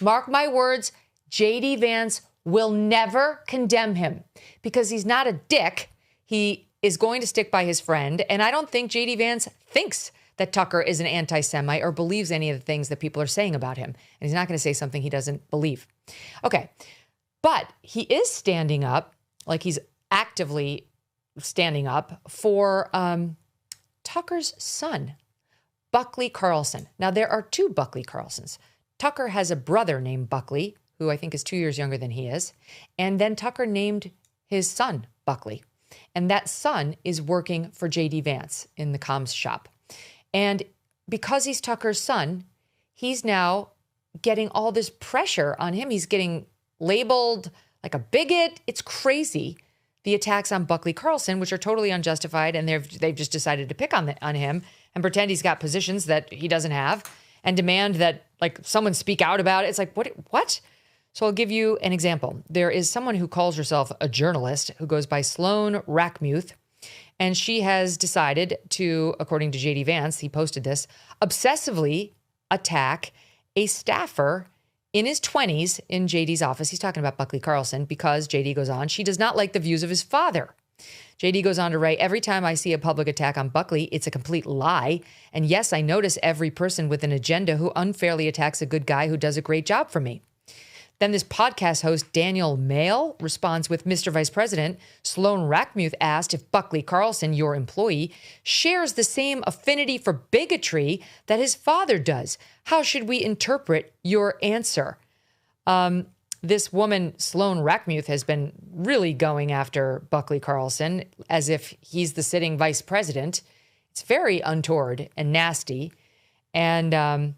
Mark my words, J.D. Vance will never condemn him because he's not a dick. He is going to stick by his friend. And I don't think J.D. Vance thinks that Tucker is an anti-Semite or believes any of the things that people are saying about him. And he's not going to say something he doesn't believe. Okay. But he is standing up, like he's actively standing up for Tucker's son, Buckley Carlson. Now, there are two Buckley Carlsons. Tucker has a brother named Buckley, who I think is 2 years younger than he is. And then Tucker named his son Buckley. And that son is working for J.D. Vance in the comms shop. And because he's Tucker's son, he's now getting all this pressure on him. He's getting labeled like a bigot. It's crazy, the attacks on Buckley Carlson, which are totally unjustified. And they've just decided to pick on him and pretend he's got positions that he doesn't have and demand that like someone speak out about it. It's like, what? So I'll give you an example. There is someone who calls herself a journalist who goes by Sloan Rackmuth, and she has decided to, according to J.D. Vance, he posted this, obsessively attack a staffer in his 20s in J.D.'s office. He's talking about Buckley Carlson because J.D. goes on, she does not like the views of his father. J.D. goes on to write, every time I see a public attack on Buckley, it's a complete lie. And yes, I notice every person with an agenda who unfairly attacks a good guy who does a great job for me. Then this podcast host, Daniel Mail, responds with, Mr. Vice President, Sloan Rackmuth asked if Buckley Carlson, your employee, shares the same affinity for bigotry that his father does. How should we interpret your answer? This woman, Sloan Rackmuth, has been really going after Buckley Carlson as if he's the sitting vice president. It's very untoward and nasty. And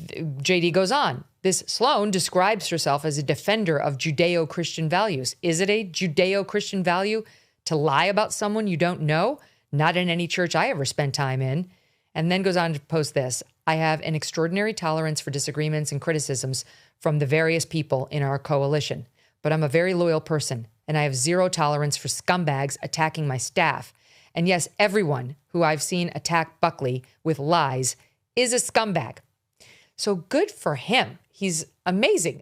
JD goes on. This Sloan describes herself as a defender of Judeo-Christian values. Is it a Judeo-Christian value to lie about someone you don't know? Not in any church I ever spent time in. And then goes on to post this. I have an extraordinary tolerance for disagreements and criticisms from the various people in our coalition. But I'm a very loyal person, and I have zero tolerance for scumbags attacking my staff. And yes, everyone who I've seen attack Buckley with lies is a scumbag. So good for him. He's amazing.